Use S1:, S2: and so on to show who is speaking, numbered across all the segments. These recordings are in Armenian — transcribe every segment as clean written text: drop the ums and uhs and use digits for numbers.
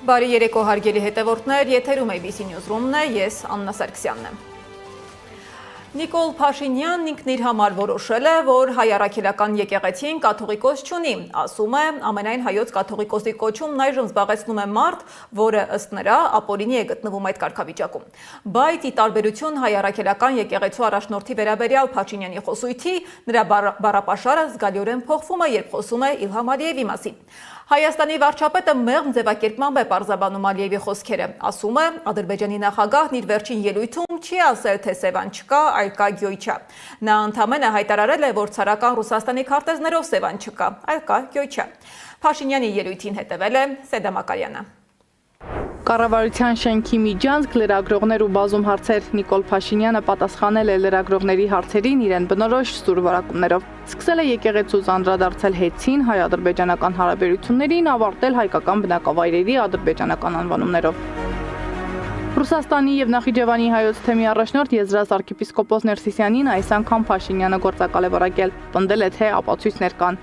S1: Բարի երեկո հարգելի հետևորդներ, եթերում ABC Newsroom-ն է, ես Աննա Սարգսյանն եմ։ Նիկոլ Փաշինյանն ինքն իր համար որոշել է, որ հայ առաքելական եկեղեցին կաթողիկոս չունի, ասում է ամենայն հայոց կաթողիկոսի կոչումն այժմ զբաղեցնում է մարդ, որը ըստ նրա ապօրինի է գտնվում այդ կարգավիճակում։ Բայց ի տարբերություն հայ առաքելական եկեղեցու առաջնորդի վերաբերյալ Փաշինյանի խոսույթի, նրա բառապաշարը զգալիորեն փոխվում է, երբ խոսում է Իլհամ Ալիևի մասին։ Հայաստանի վարչապետը մեղմ ձևակերպմամբ է պարզաբանում Ալիևի խոսքերը, ասում է Ադրբեջանի նախագահն իր վերջին ելույթում չի ասել, թե Սևան չկա, այլ կա Գյոյչա։ Նա ընդամենը հայտարարել է, որ ցարական Ռուսաստանի քարտեզներով Սևան չկա, այլ կա Գյոյչա։ Փաշինյանի ելույթին հետևել է Սեդա Մակարյանը։
S2: Կառավարության շենքի միջանցք, լրագրողներ ու բազում հարցեր Նիկոլ Փաշինյանը պատասխանել է լրագրողների հարցերին իրեն բնորոշ սուր որակումներով։ Սկսել է եկեղեցուց անդրադարձել հեծին, հայ-ադրբեջանական հարաբերություններին, ավարտել հայկական բնակավայրերի ադրբեջանական անվանումներով։ Ռուսաստանի եւ Նախիջևանի հայոց թեմի առաջնորդ Եզրաս arczepiskopos Ներսիսյանին այս անգամ Փաշինյանը գործակալ է որակել, պնդել է, թե ապացույցներ կան։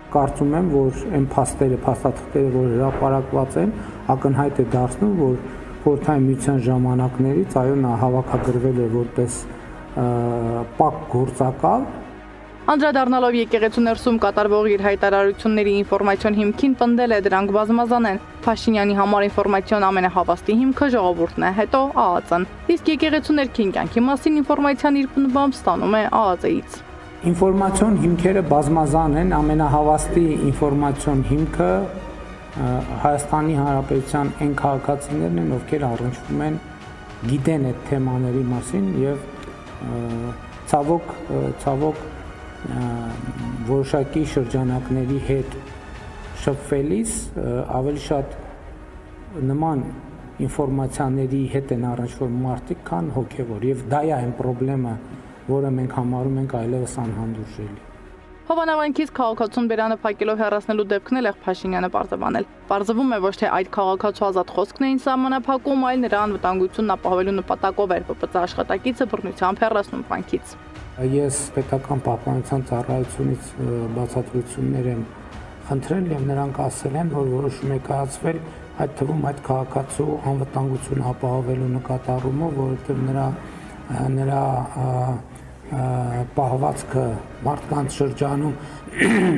S3: Կարծում եմ, որ այն փաստաթղթերը, որ հրապարակված են, ակնհայտ է դարձնում, որ խորհրդային միության ժամանակներից այո նա հավաքագրվել է որպես պակ գործակալ։
S2: Անդրադառնալով եկեղեցու ներսում կատարվող իր հայտարարությունների ինֆորմացիոն հիմքին պնդել է դրանք բազմազան են։ Փաշինյանի համար ինֆորմացիոն ամենահավաստի հիմքը ժողովուրդն է, հետո ԱԱԾ-ն։ Իսկ եկեղեցու ներքին կյանքի մասին ինֆորմացիան իր պնդմամբ ստանում է ԱԱԾ-ից։
S3: Ինֆորմացիոն հիմքերը բազմազան են, ամենահավաստի ինֆորմացիոն հիմքը Հայաստանի Հանրապետության այն քաղաքացիներն են, ովքեր առնչվում են, գիտեն այդ թեմաների մասին եւ ցավոք որոշակի շրջանակների հետ շփվելիս ավելի շատ նման ինֆորմացիաների հետ են առնչվում մարդիկ, քան հոգեվոր եւ դա է այն խնդրեմը, որը մենք համարում ենք այլևս անհանդուրժելի։
S2: Հովանավանքից քաղաքացուն բերանը փակելով հեռացնելու դեպքն էլ Փաշինյանը պարզաբանել։ Պարզվում է ոչ թե այդ քաղաքացու ազատ խոսքն էին սահմանափակում, այլ նրա անվտանգությունն ապահովելու նպատակով էր ՊՊՑ աշխատակիցը բռնությամբ հեռացնում բանկից։
S3: Ես պետական պահպանության ծառայությունից բացատրություններ եմ խնդրել եւ նրանք ասել են, որ որոշում է կայացվել այդ թվում այդ քաղաքացու անվտանգությունը ապահովելու նկատառումով, որովհետեւ նրա պահվածքը մարդկանց շրջանում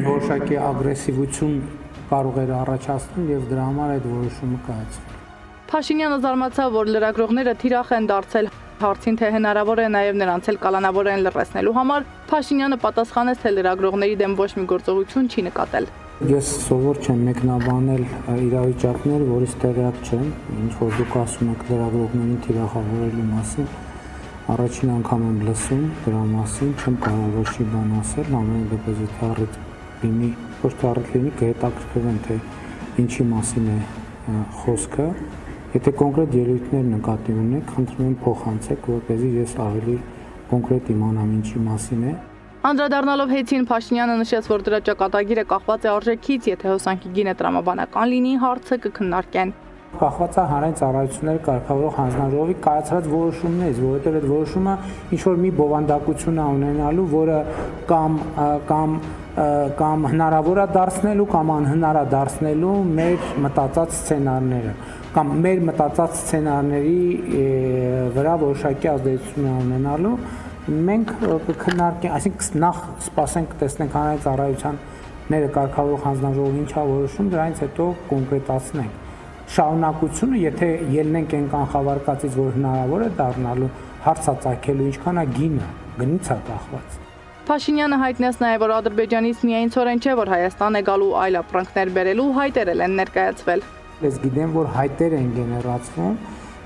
S3: որոշակի ագրեսիվություն կարող էր առաջացնել եւ դրա համար այդ որոշումը կայացվել։
S2: Փաշինյանը զարմացավ, որ լրագրողները թիրախ են դարձել հարցին, թե հնարավոր է նաեւ նրանց էլ կալանավոր են լրացնելու համար։ Փաշինյանը պատասխանեց, թե լրագրողների դեմ ոչ մի գործողություն չի նկատել։
S3: Ես սովոր չեմ մեկնաբանել իրավիճակներ, որից տեղյակ չեմ, ինչ որ դուք ասում եք լրագրողներին թիրախավորելու մասին։ Առաջին անգամ եմ լսում դրա մասին, չեմ կարող ոչ մի բան ասել, ամեն դեպս եթե առիթ լինի, ոչ թե առիթ լինի, կհետաքրքրվեմ, թե ինչի մասին է խոսքը։ Եթե կոնկրետ ելույթներ նկատի ունեք, խնդրում եմ փոխանցեք, որպեսզի ես ավելի կոնկրետ իմանամ ինչի մասին է։
S2: Անդրադառնալով հեծին Փաշինյանը նշեց, որ դրա ճակատագիրը կախված է արժեքից, եթե հոսանքի գինը տրամաբանական լինի, հարցը կքննարկեն։
S3: Կախված է հանրային ծառայությունների կարգավորող հանձնաժողովի կայացրած որոշումներից, որովհետև այդ որոշումը ինչ որ մի բովանդակություն է ունենալու, որը կամ հնարավոր է դարձնելու կամ անհնար է դարձնելու մեր մտածած սցենարները կամ մեր մտածած սցենարների վրա որոշակի ազդեցություն է ունենալու, մենք կքննարկենք, այսինքն նախ սպասենք տեսնենք հանրային ծառայությունները կարգավորող հանձնաժողովը ինչ է որոշում, դրանից հետո կոնկրետացնենք։ Շարունակությունը, եթե ելնենք այն կանխավարկածից, որ հնարավոր է դառնալու հարցածագելու ինչքան է գինը, գնից է կախված։
S2: Փաշինյանը հայտնեց նաև, որ Ադրբեջանից միայն ցորեն չէ, որ Հայաստան է գալու այլ ապրանքներ բերելու հայտեր են ներկայացվել։
S3: Ես գիտեմ, որ հայտեր են գեներացվում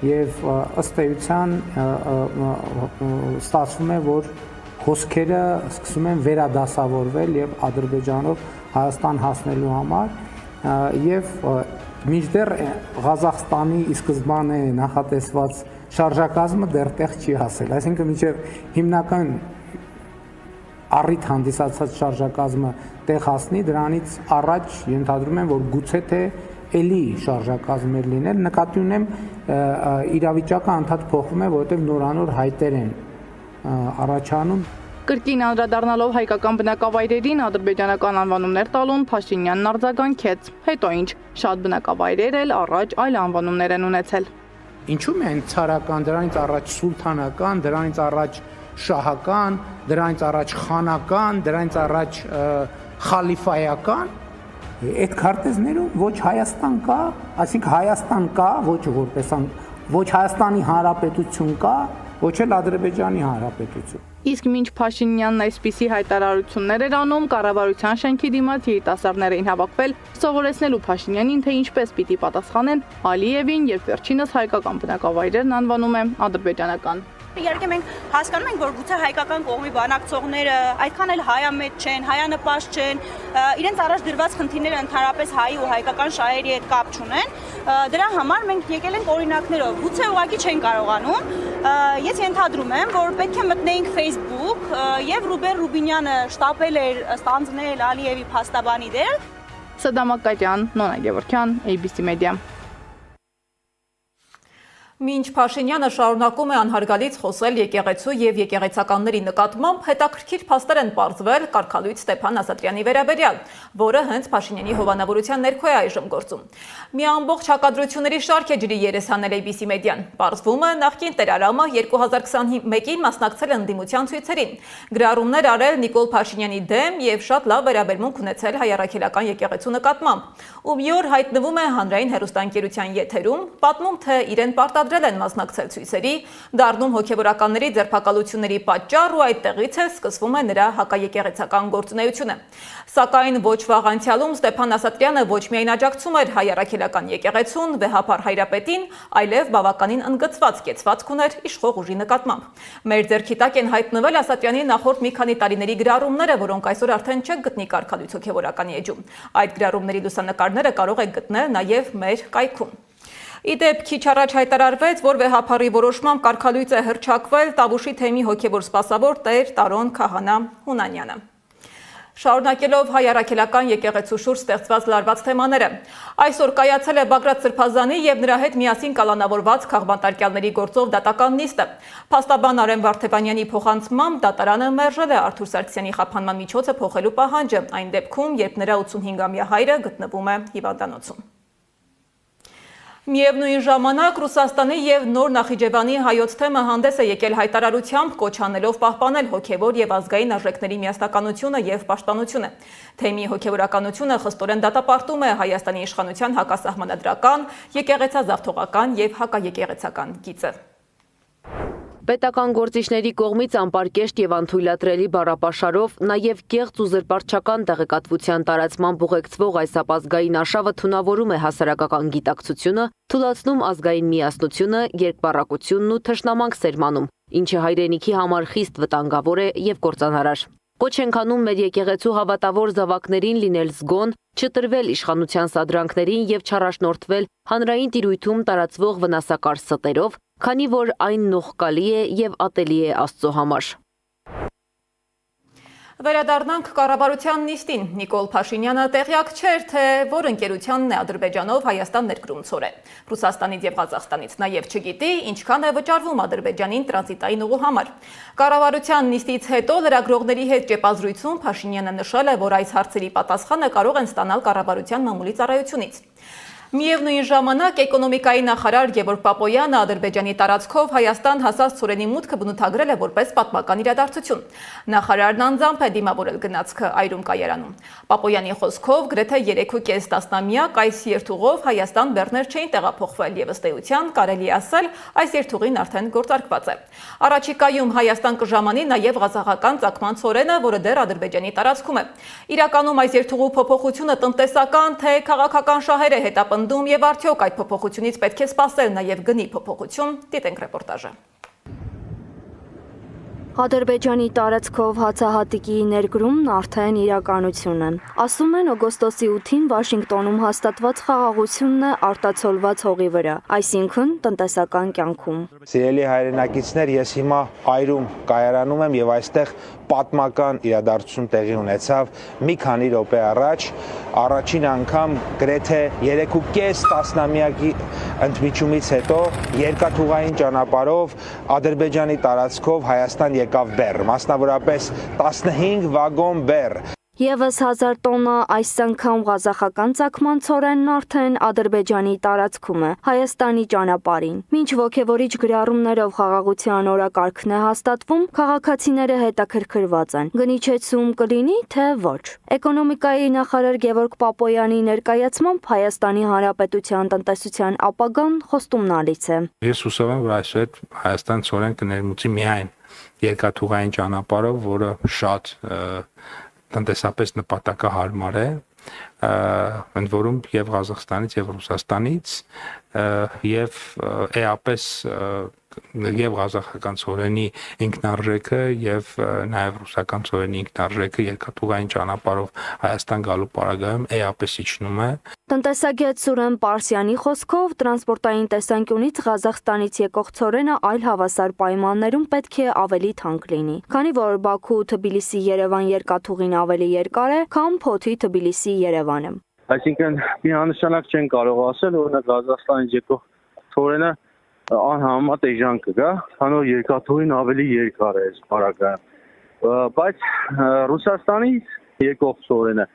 S3: եւ ըստ էության ստացվում է, որ խոսքերը սկսում են վերադասավորվել եւ Ադրբեջանով Հայաստան հասնելու համար եւ մինչդեռ Ղազախստանի ի սկզբանե նախատեսված շարժակազմը դեռ տեղ չի հասել, այսինքն մինչև հիմնական առիթ հանդիսացած շարժակազմը տեղ հասնի, դրանից առաջ ենթադրում եմ, որ գուցե թե էլի շարժակազմեր լինել, նկատի ունեմ իրավիճակը անդադ փոխվում է, որովհետև նորանոր հայտեր են առաջանում։
S2: Կրկին անդրադառնալով հայկական բնակավայրերին ադրբեջանական անվանումներ տալուն Փաշինյանն արձագանքեց։ Հետո ինչ, շատ բնակավայրեր էլ առաջ այլ անվանումներ են ունեցել։
S3: Ինչու՞ միայն ցարական, դրանից առաջ սուլթանական, դրանից առաջ շահական, դրանից առաջ խանական, դրանից առաջ խալիֆայական։ Այդ քարտեզներում ոչ Հայաստան կա, այսինքն Հայաստան կա, ոչ Հայաստանի Հանրապետություն կա, ոչ էլ Ադրբեջանի Հանրապետություն։
S2: Իսկ մինչ Փաշինյանն այսպիսի հայտարարություններ էր անում, կառավարության շենքի դիմաց երիտասարդներ էին հավաքվել սովորեցնելու Փաշինյանին, թե ինչպես պիտի պատասխանեն Ալիևին, երբ վերջինս հայկական բնակավայրերն անվանում է ադրբեջանական։
S4: Իհարկե մենք հասկանում ենք, որ գուցե հայկական կողմի բանակցողները այդքան էլ հայամետ չեն, հայանպաստ չեն, իրենց առաջ դրված խնդիրները ընդհանրապես հայ ու հայկական շահերի հետ կապ չունեն։ Դրա համար մենք եկել ենք օրինակներով, գուցե ուղղակի չեն կարողանում։ Ես ենթադրում եմ, որ պետք է մտնեինք Facebook եւ Ռուբեն Ռուբինյանը շտապել էր ստանձնել Ալիևի փաստաբանի դեր։
S2: Սադամ Ակատյան, Նոնա Գևորգյան, ABC Media։
S1: Մինչ Փաշինյանը շարունակում է անհարգալից խոսել եկեղեցու եւ եկեղեցականների նկատմամբ, հետաքրքիր փաստեր են պարզվել կարգալույց Ստեփան Ասատրյանի վերաբերյալ, որը հենց Փաշինյանի հովանավորության ներքո է այժմ գործում։ Մի ամբողջ հակադրությունների շարք է ջրի երես հանել ABC Մեդիան։ Պարզվում է, նախկին տերարամը 2021-ին մասնակցել ընդդիմության ցույցերին, գրառումներ արել Նիկոլ Փաշինյանի դեմ եւ շատ լավ վերաբերմունք ունեցել հայ-առաքելական եկեղեցու նկատմամբ։ Ու մի օր հայտնվում է հանրային հեռուստաընկերության եթերում, պատմում, թե իրեն պարտադրել են մասնակցել ցույցերի, դառնում հոգևորականների ձերբակալությունների պատճառ ու այդտեղից է սկսվում է նրա հակաեկեղեցական գործունեությունը։ Սակայն ոչ վաղ անցյալում Ստեփան Ասատրյանը ոչ միայն աջակցում էր հայ-առաքելական եկեղեցուն, վեհապար հայրապետին, այլև բավականին ընդգծված կեցվածք ուներ իշխող ուժի նկատմամբ։ Մեր ձեռքի տակ են հայտնվել Ասատրյանի նախորդ մի քանի տարիների գրառումները, որոնք այսօր արդեն չեք գտնի կարգալույց հոգևորականի էջում։ Այդ գրառումների լուսանկարները կարող եք գտնել նաև մեր կայքում։ Իդեպ քիչ առաջ հայտարարվեց, որ վեհապարի որոշմամբ կարգալույծ է հռչակվել Տավուշի թեմի հոգևոր սպասավոր Տեր Տարոն Քահանա Հունանյանը։ Շարունակելով հայ-առաքելական եկեղեցու շուրջ ստեղծված լարված թեմաները, այսօր կայացել է Բագրատ Սրբազանի եւ նրա հետ միասին կալանավորված քաղբանտարկյալների գործով դատական նիստը։ Փաստաբան Արեն Վարդեվանյանի փոխանցմամբ դատարանը մերժել է Արթուր Սարգսյանի խափանման միջոցը փոխելու պահանջը, այն դեպքում, երբ նրա 85-ամյա հայրը գտնվում է հիվանդանոցում։ Միևնույն ժամանակ Ռուսաստանի եւ Նոր Նախիջևանի հայոց թեմը հանդես է եկել հայտարարությամբ կոչ անելով պահպանել հոգևոր եւ ազգային արժեքների միասնականությունը եւ պաշտպանությունը։ Թեմի հոգևորականությունը խստորեն դատապարտում է Հայաստանի իշխանության հակասահմանադրական, եկեղեցազավթողական եւ հակաեկեղեցական գիծը։
S5: Պետական գործիչների կողմից անպարկեշտ եւ անթույլատրելի բառապաշարով, նաեւ կեղծ ու զրպարտչական տեղեկատվության տարածմամբ ուղեկցվող այս ապազգային արշավը թունավորում է հասարակական գիտակցությունը, թուլացնում ազգային միասնությունը, երկբառակությունն ու թշնամանք սերմանում, ինչը հայրենիքի համար խիստ վտանգավոր է եւ կործանարար։ Կոչ ենք անում մեր եկեղեցու հավատավոր զավակներին լինել զգոն, չտրվել իշխանության սադրանքներին եւ չառաջնորդվել հանրային տիրույթում տարածվող վնասակար ստերով, քանի որ այն նողկալի է եւ ատելի է Աստծո համար։
S1: Վերադառնանք կառավարության նիստին։ Նիկոլ Փաշինյանը տեղյակ չէր, թե որ ընկերությանն է Ադրբեջանով Հայաստան ներկրում ցորել։ Ռուսաստանից եւ Ղազախստանից նաեւ չգիտի, ինչքան է վճարվում Ադրբեջանին տրանզիտային ուղու համար։ Կառավարության նիստից հետո լրագրողների հետ ճեպազրույցում Փաշինյանը նշել է, որ այս հարցերի պատասխանը կարող են ստանալ կառավարության մամուլի ծառայությունից։ Միևնույն ժամանակ էկոնոմիկայի նախարար Գևորգ Պապոյանը Ադրբեջանի տարածքով Հայաստան հասած ցորենի մուտքը բնութագրել է որպես պատմական իրադարձություն։ Նախարարն անձամբ է դիմավորել գնացքը այրում կայարանում։ Պապոյանի խոսքով գրեթե 3.5 տասնամյակ այս երթուղով Հայաստան բեռներ չէին տեղափոխվել եւ ըստ էության կարելի ասել այս երթուղին արդեն գործարկված է։ Առաջիկայում Հայաստան կժամանի նաեւ ղազախական ծագման ցորենը, որը դեռ Ադրբեջանի տարածքում է։ Իրականում այս երթուղու փոփոխությունը տնտեսական թե քաղաքական շահեր է հետապնդում եւ արդյոք այդ փոփոխությունից պետք է սպասել նաեւ գնի փոփոխություն, դիտենք ռեպորտաժը։
S6: Ադրբեջանի տարածքով հացահատիկի ներկրումն արդեն իրականություն է։ Ասում են օգոստոսի 8-ին Վաշինգտոնում հաստատված խաղաղությունն է արտացոլված հողի վրա, այսինքն տնտեսական կյանքում։
S7: Սիրելի հայրենակիցներ, ես հիմա այրում կայարանում եմ եւ այստեղ պատմական իրադարձություն տեղի ունեցավ մի քանի րոպե առաջ, առաջին անգամ գրեթե 3.5 տասնամյակի ընդմիջումից հետո երկաթուղային ճանապարհով Ադրբեջանի տարածքով Հայաստան եկավ բեռ, մասնավորապես 15 վագոն բեռ։
S6: Եվս 1000 տոննա այս անգամ ղազախական ծագման ցորենն արդեն Ադրբեջանի տարածքում է, Հայաստանի ճանապարհին։ Մինչ ոգևորիչ գրառումներով խաղաղության օրակարգն է հաստատվում, քաղաքացիները հետաքրքրված են։ Գնիչեցում կլինի, թե ոչ։ Էկոնոմիկայի նախարար Գևորգ Պապոյանի ներկայացմամբ Հայաստանի Հանրապետության տնտեսության ապագան խոստումնալից է։
S8: Ես հուսով եմ, որ այսօր Հայաստան ցորեն կներմուծի միայն երկաթուղային ճանապարհով, որը շատ տնտեսապես նպատակահարմար է, ընդ որում եւ Ղազախստանից եւ Ռուսաստանից եւ էապես եւ ղազախական ցորենի ինքնարժեքը եւ նաեւ ռուսական ցորենի ինքնարժեքը երկաթուղային ճանապարհով Հայաստան գալու պարագայում էապես իջնում է։
S6: Տնտեսագետ Սուրեն Պարսյանի խոսքով տրանսպորտային տեսանկյունից Ղազախստանից եկող ցորենը այլ հավասար պայմաններում պետք է ավելի թանկ լինի, քանի որ Բաքու-Թբիլիսի-Երևան երկաթուղին ավելի երկար է, քան Փոթի-Թբիլիսի-Երևանը։
S9: Այսինքն միանշանակ չեն կարող ասել, որ Ղազախստանից եկող ցորենը անհամեմատ էժան կգա, քանի որ երկաթուղին ավելի երկար է պարագայում։ Բայց Ռուսաստանից եկող ցորենը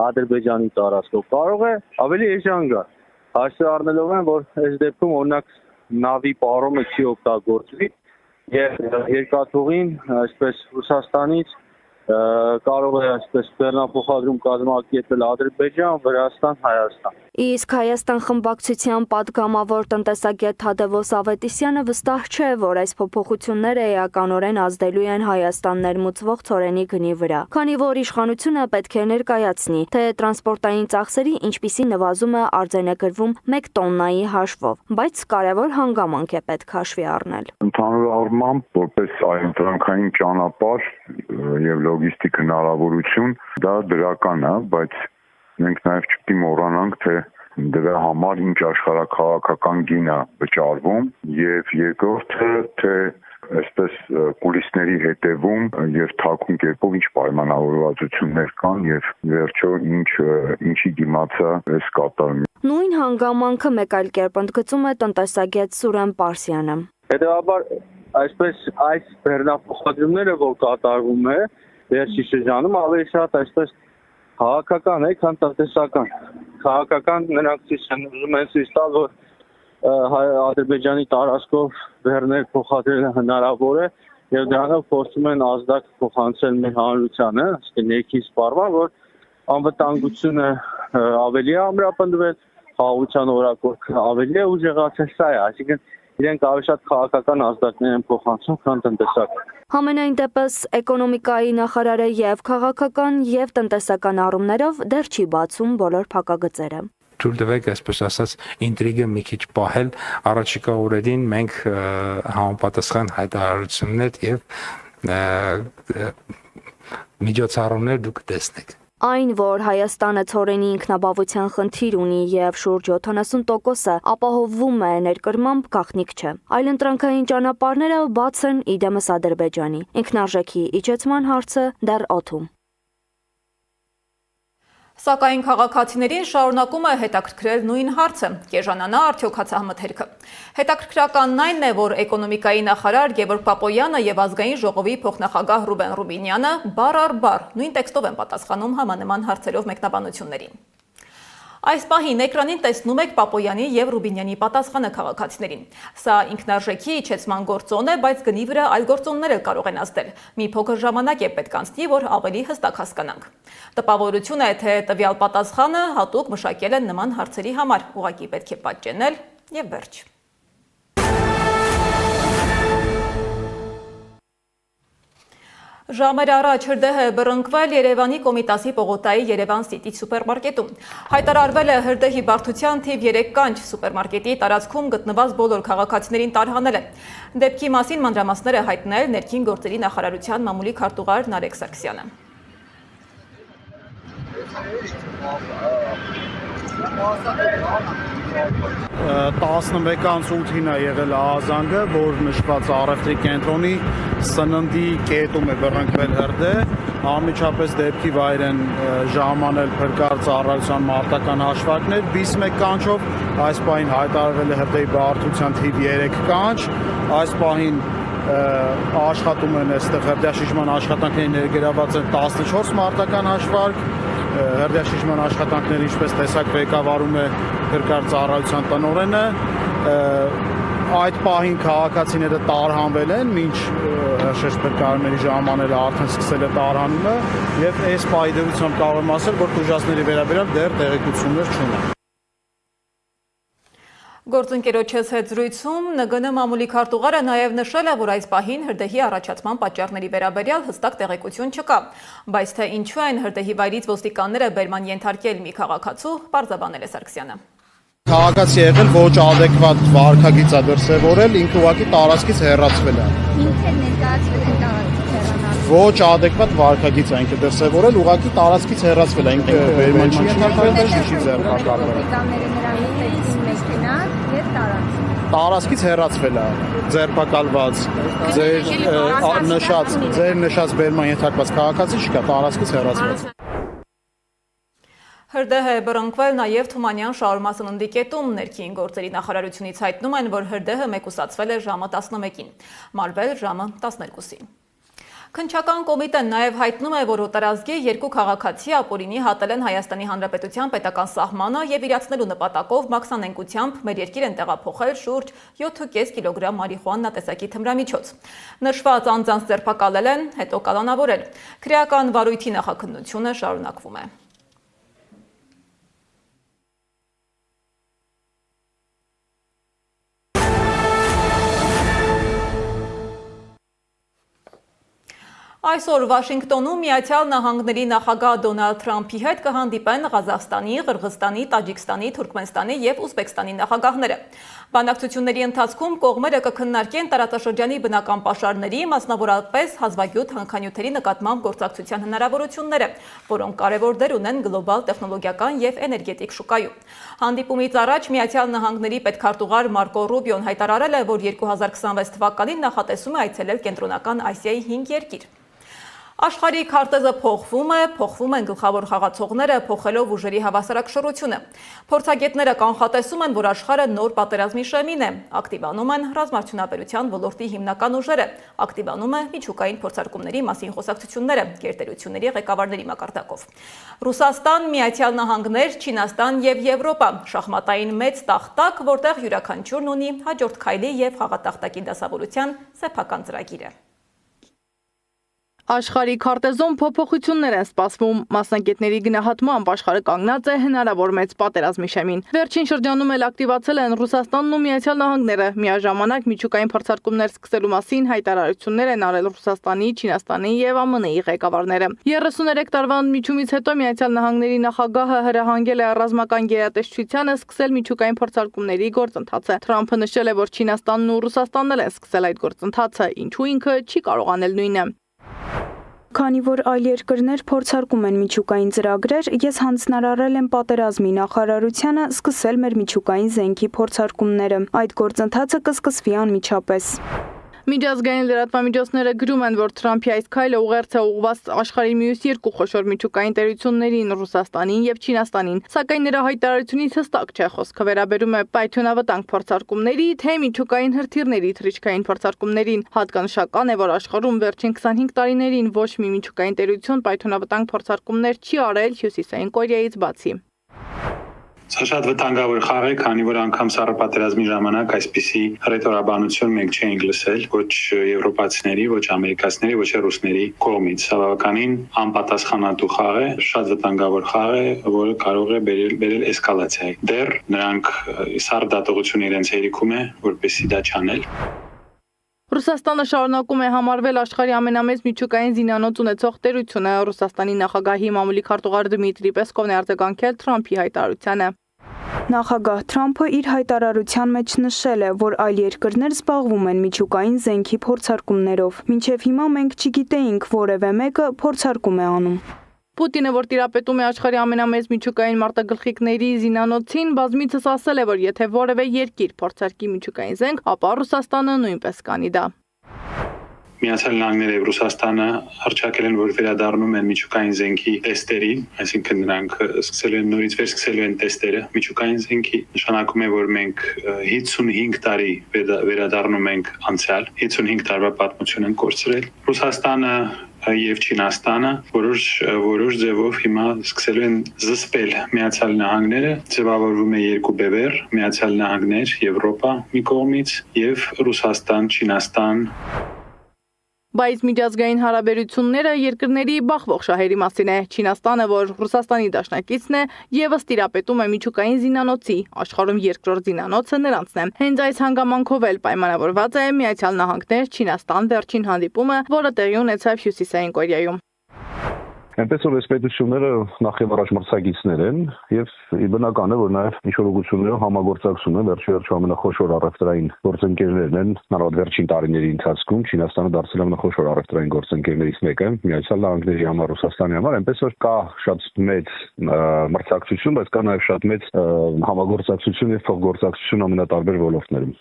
S9: Ադրբեջանի տարածքով կարող է ավելի էժան գա։ Հաշվի առնելով են, որ այս դեպքում օրինակ նավի պարոմը չի օգտագործվի եւ երկաթուղին այսպես Ռուսաստանից կարող է այսպես բեռնափոխադրում կազմակերպել Ադրբեջան, Վրաստան, Հայաստան։
S6: Իսկ Հայաստան խմբակցության պատգամավոր տնտեսագետ Թադևոս Ավետիսյանը վստահ չէ, որ այս փոփոխությունները էականորեն ազդելու են Հայաստան ներմուծվող ցորենի գնի վրա, քանի որ իշխանությունը պետք է ներկայացնի, թե տրանսպորտային ծախսերի ինչպիսի նվազում է արձանագրվում 1 տոննայի հաշվով, բայց կարևոր հանգամանք է պետք հաշվի առնել։
S10: Ընդհանուր առմամբ, որպես այլընտրանքային ճանապարհ եւ լոգիստիկ հնարավորություն, դա դրական է, բայց մենք նաև չպետք է մոռանանք, թե դրա համար ինչ աշխարհաքաղաքական գին է վճարվում եւ երկրորդը, թե այսպես կուլիսների հետևում եւ թաքուն կերպով ինչ պայմանավորվածություններ կան եւ վերջո ինչի դիմաց է այս կատարում։
S6: Նույն հանգամանքը մեկ այլ կերպ ընդգծում է տնտեսագետ Սուրեն Պարսյանը։
S9: Հետևաբար այսպես այս բեռնափոխադրումները, որ կատարվում է վերջի շրջանում, ավելի շատ այսպես քաղաքական է, քան տնտեսական։ Քաղաքական նրանք ուզում են ցույց տալ, որ Ադրբեջանի տարածքով բեռներ փոխադրելը հնարավոր է եւ դրանով փորձում են ազդակ փոխանցել մեր հանրությանը, այսինքն ներքին սպառման, որ անվտանգությունը ավելի է ամրապնդվել, խաղաղության օրակարգը ավելի է ուժեղացել, սա է, այսինքն իրենք ավելի շատ քաղաքական ազդակներ են փոխանցում, քան տնտեսական։
S6: Համենայն դեպս էկոնոմիկայի նախարարը եւ քաղաքական եւ տնտեսական առումներով դեռ չի բացում բոլոր փակագծերը։
S8: Թույլ տվեք, այսպես ասած, ինտրիգը մի քիչ պահել, առաջիկա օրերին մենք համապատասխան հայտարարություններ եւ միջոցառումներ դուք տեսնեք։
S6: Այն, որ Հայաստանը ցորենի ինքնաբավության խնդիր ունի եւ շուրջ 70%-ը ապահովվում է ներկրմամբ, գաղտնիք չէ։ Այլընտրանքային ճանապարհները բաց են իդեմս Ադրբեջանի։ Ինքնարժեքի իջեցման հարցը դեռ օդում։
S1: Սակայն քաղաքացիներին շարունակում է հետաքրքրել նույն հարցը՝ կեժանանա արդյոք հացահմթերքը։ Հետաքրքրականն այն է, որ էկոնոմիկայի նախարար Գևորգ Պապոյանը եւ ազգային ժողովի փոխնախագահ Ռուբեն Ռուբինյանը բառ առ բառ նույն տեքստով են պատասխանում համանման հարցերով մեկնաբանություններին։ Այս պահին էկրանին տեսնում եք Պապոյանի եւ Ռուբինյանի պատասխանը քաղաքացիներին։ Սա ինքնարժեքի իջեցման գործոն է, բայց գնի վրա այլ գործոններ էլ կարող են ազդել։ Մի փոքր ժամանակ է պետք անցնի, որ ավելի հստակ հասկանանք։ Տպավորություն է, թե տվյալ պատասխանը հատուկ մշակել են նման հարցերի համար, ուղղակի պետք է պատճենել եւ վերջ։ Ժամեր առաջ հրդեհ է բռնկվել Երևանի Կոմիտասի պողոտայի Երևան City սուպերմարկետում։ Հայտարարվել է հրդեհի բարդության թիվ 3 կանչ սուպերմարկետի տարածքում գտնված բոլոր քաղաքացիներին տարհանել է։ Դեպքի մասին մանրամասներ է հայտնել ներքին գործերի նախարարության մամուլի քարտուղար Նարեկ Սարգսյանը։
S11: 11:08-ին է եղել ահազանգը, որ նշված առևտրի կենտրոնի սննդի կետում է բռնկվել հրդեհ, անմիջապես դեպքի վայր են ժամանել փրկար ծառայության մարտական հաշվարկներ, բիս 1 կանչով, այս պահին հայտարարվել է հրդեհի բարդության թիվ 3 կանչ, այս պահին աշխատում են այստեղ հրդեհաշիժման աշխատանքների ներգրաված են 14 մարտական հաշվարկ, հրդեհաշիժման աշխատանքները ինչպես տեսակ ղեկավարում է փրկար ծառայության տնօրենը, այդ պահին քաղաքացիները տարհանվել են, մինչ հրշեջ փրկարարների ժամանելը արդեն սկսել է տարհանումը եւ այս պահի դրությամբ կարող եմ ասել, որ տուժածների վերաբերյալ դեռ տեղեկություններ չունեն։
S1: Գործընկերոջս հետ զրույցում ՆԳՆ մամուլի քարտուղարը նաև նշել է, որ այս պահին հրդեհի առաջացման պատճառների վերաբերյալ հստակ տեղեկություն չկա, բայց թե ինչու են հրդեհի վայրից ոստիկանները բերման ենթարկել մի քաղաքացու, պարզաբանել է Սարգսյանը։
S11: Քաղաքացի եղել ոչ ադեկվատ վարքագիծ է դրսևորել, ինքը ուղղակի տարածքից հեռացվել է։
S12: Ինքը ներկայացվել է տարածքից հեռանալ։
S11: Ոչ ադեկվատ վարքագիծ է ինքը դրսևորել, ուղղակի տարածքից հեռացվել է, ինքը բերման չի ենթարկվել, չի ձեռնարկվել։ Տարածքից հեռացվել է, ձերբակալված, ձեր նշած բերման ենթարկված քաղաքացի չկա, տարածքից հեռացված։
S1: Հրդեհ է բռնկվել նաև Թումանյան շաուրմա սննդի կետում, ներքին գործերի նախարարությունից հայտնում են, որ հրդեհը մեկուսացվել է ժամը 11-ին, մարվել ժամը 12-ին։ Քննչական կոմիտեն նաև հայտնում է, որ օտարազգի 2 քաղաքացի ապօրինի հատել են Հայաստանի Հանրապետության պետական սահմանը եւ իրացնելու նպատակով մաքսանենկությամբ մեր երկիր են տեղափոխել շուրջ 7.5 կիլոգրամ մարիխուանա տեսակի թմրամիջոց։ Նշված անձանց ձերբակալել են, հետո կալանավորել։ Քրեական վարույթի նախաքննությունը շարունակվում է։ Այսօր Վաշինգտոնում Միացյալ Նահանգների նախագահ Դոնալդ Թրամփի հետ կհանդիպեն Ղազախստանի, Ղրղզստանի, Տաջիկստանի, Թուրքմենստանի եւ Ուզբեկստանի նախագահները։ Բանակցությունների ընթացքում կողմերը կքննարկեն տարածաշրջանի բնական պաշարների, մասնավորապես հազվագյուտ հանքանյութերի նկատմամբ գործակցության հնարավորությունները, որոնք կարևոր դեր ունեն գլոբալ տեխնոլոգիական եւ էներգետիկ շուկայում։ Հանդիպումից առաջ Միացյալ Նահանգների պետքարտուղար Մարկո Ռուբիոն հայտարարել է, որ 2026 թվականին նախատեսում է այցելել Կենտրոնական Ասիայի 5 երկիր։ Աշխարհի քարտեզը փոխվում են գլխավոր խաղացողները, փոխելով ուժերի հավասարակշռությունը։ Փորձագետները կանխատեսում են, որ աշխարհը նոր պատերազմի շեմին է, ակտիվանում են ռազմարդյունաբերության ոլորտի հիմնական ուժերը, ակտիվանում է միջուկային փորձարկումների մասին խոսակցությունները, գերտերությունների ղեկավարների մակարդակով։ Ռուսաստան, Միացյալ Նահանգներ, Չինաստան եւ Եվրոպա շախմատային մեծ տախտակ, որտեղ յուրաքանչյուրն ունի հաջորդ քայլի եւ խաղատախտակի դասավորության սեփական ծրագիրը։
S2: Աշխարհի քարտեզում փոփոխություններ են սպասվում, մասնագետների գնահատմամբ աշխարհը կանգնած է հնարավոր մեծ պատերազմի շեմին։ Վերջին շրջանում էլ ակտիվացել են Ռուսաստանն ու Միացյալ Նահանգները, միաժամանակ միջուկային փորձարկումներ սկսելու մասին հայտարարություններ են արել Ռուսաստանի, Չինաստանի եւ ԱՄՆ-ի ղեկավարները։ 33 տարվա միջումից հետո Միացյալ Նահանգների նախագահը հրահանգել է ռազմական գերատեսչությանը սկսել միջուկային փորձարկումների գործընթացը։ Թրամփը նշել է, որ Չինաստանն ու Ռուսաստանն էլ են սկսել այդ գործընթացը, ինչու ինքը չի կարող անել նույնը։
S13: Քանի որ այլ երկրներ փորձարկում են միջուկային ծրագրեր, ես հանձնարարել եմ պատերազմի նախարարությանը սկսել մեր միջուկային զենքի փորձարկումները։ Այդ գործընթացը կսկսվի անմիջապես։
S2: Միջազգային լրատվամիջոցները գրում են, որ Թրամփի այս քայլը ուղերձ է ուղղված աշխարհի մյուս 2 խոշոր միջուկային տերություններին՝ Ռուսաստանին եւ Չինաստանին, սակայն նրա հայտարարությունից հստակ չէ խոսքը վերաբերում է պայթյունավտանգ փորձարկումների, թե միջուկային հրթիռների թռիչքային փորձարկումներին։ Հատկանշական է, որ աշխարհում վերջին 25 տարիներին ոչ մի միջուկային տերություն պայթյունավտանգ փորձարկումներ չի արել Հյուսիսային Կորեայից բացի։
S14: Սա շատ վտանգավոր խաղ է, քանի որ անգամ Սառը պատերազմի ժամանակ այսպիսի ռետորաբանություն մենք չէինք լսել ոչ եվրոպացիների, ոչ ամերիկացիների, ոչ ռուսների կողմից։ Սա բավականին անպատասխանատու խաղ է, շատ վտանգավոր խաղ է, որը կարող է բերել էսկալացիայի։ Դեռ նրանք Սառը դատողությունը իրենց հերիքում է, որպեսզի դա չանել։
S2: Ռուսաստանը շարունակում է համարվել աշխարհի ամենամեծ միջուկային զինանոց ունեցող տերությունը։ Ռուսաստանի նախագահի մամուլի քարտուղար Դմիտրի Պեսկովն է արձագանքել Թրամփի հայտարարությանը։
S13: Նախագահ Թրամփը իր հայտարարության մեջ նշել է, որ այլ երկրներ զբաղվում են միջուկային զենքի փորձարկումներով։ Մինչև հիմա մենք չգիտեինք որևէ մեկը փորձարկում է անում։
S2: Պուտինը, որ տիրապետում է աշխարհի ամենամեծ միջուկային մարտագլխիկների զինանոցին, բազմիցս ասել է, որ եթե որևէ երկիր փորձարկի միջուկային զենք, ապա Ռուսաստանը նույնպես կանի դա։
S14: Միացյալ Նահանգները եւ Ռուսաստանը հռչակել են, որ վերադառնում են միջուկային զենքի տեստերին, այսինքն նրանք սկսելու են նորից վերսկսելու են տեստերը միջուկային զենքի։ Նշանակում է, որ մենք 55 տարի վերադառնում ենք անցյալ, 55 տարվա պատմություն են կորցրել։ Ռուսաստանը եւ Չինաստանը որոշ ձևով հիմա սկսելու են զսպել Միացյալ Նահանգները, ձևավորվում է երկու բևեռ, Միացյալ Նահանգներ, Եվրոպա մի կողմից եւ Ռուսաստան, Չինաստան։
S2: Բայց միջազգային հարաբերությունները երկրների բախվող շահերի մասին է։ Չինաստանը, որ Ռուսաստանի դաշնակիցն է, եւս տիրապետում է միջուկային զինանոցի, աշխարհում երկրորդ զինանոցը նրանցն է։ Հենց այս հանգամանքով էլ պայմանավորված է Միացյալ Նահանգներ Չինաստան վերջին հանդիպումը, որը տեղի ունեցավ Հյուսիսային Կորեայում։
S15: Այնպես որ այս պետությունները նախ եւ առաջ մրցակիցներ են եւ բնական է որ նաեւ ինչ-որ ուղղություններով համագործակցում են վերջի ամենախոշոր առևտրային գործընկերներն են նարդ վերջին տարիների ընթացքում Չինաստանը դարձել է ամենախոշոր առևտրային գործընկերներից մեկը Միացյալ Նահանգների համար Ռուսաստանի համար այնպես որ կա շատ մեծ մրցակցություն բայց կա նաեւ շատ մեծ համագործակցություն եւ փոխգործակցություն ամենատարբեր ոլորտներում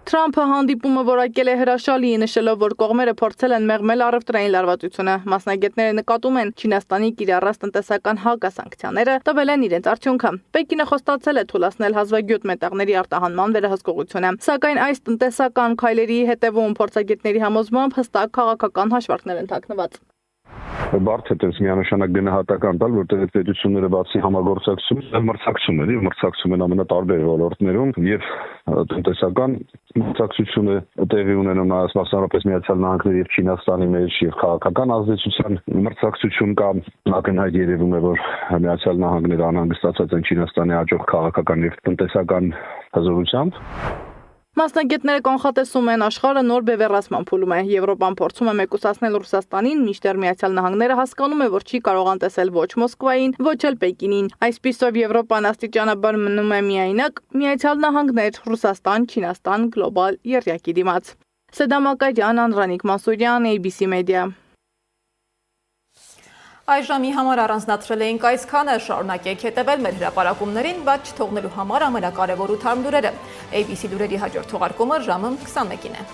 S2: Թրամփը հանդիպումը որակել է հրաշալի, նշելով, որ կողմերը փորձել են մեղմել առևտրային լարվածությունը։ Մասնագետները նկատում են Չինաստանի կիրառած տնտեսական հակասանկցիաները տվել են իրենց արդյունքը։ Պեկինը խոստացել է թույլատնել հազվագյուտ մետաղների արտահանման վերահսկողությունը։ Սակայն այս տնտեսական քայլերի հետևում փորձագետների համոզմամբ հստակ քաղաքական հաշվարկներ են թաքնված։
S15: Բարդ է տես միանշանակ գնահատական տալ, որտեղ այդ պետությունները բացի համագործակցություն, մրցակցում են ամենատարբեր ոլորտներում եւ տնտեսական մրցակցությունը տեղի ունենում նաեւ մասնավորապես Միացյալ Նահանգների եւ Չինաստանի մեջ եւ քաղաքական ազդեցության մրցակցություն կա ակնհայտ երևում է որ Միացյալ Նահանգները անհանգստացած են Չինաստանի հաջող քաղաքական եւ տնտեսական հզորությամբ
S2: Մասնագետները կանխատեսում են աշխարհը նոր բևեռացման փուլում է։ Եվրոպան փորձում է մեկուսացնել Ռուսաստանին, մինչդեռ Միացյալ Նահանգները հասկանում է, որ չի կարող անտեսել ոչ Մոսկվային, ոչ էլ Պեկինին։ Այսպիսով Եվրոպան աստիճանաբար մնում է միայնակ Միացյալ Նահանգներ, Ռուսաստան, Չինաստան գլոբալ եռյակի դիմաց։ Սեդամ Ակաջյան, Անրանիկ Մասուրյան, ABC Media։
S1: Այս ժամի համար առանձնացրել էինք այսքանը, շարունակեք հետևել մեր հրապարակումներին, բայց չթողնելու համար ամենակարևոր ու թարմ լուրերը։ ABC լուրերի հաջորդ թողարկումը ժամը 21-ին է։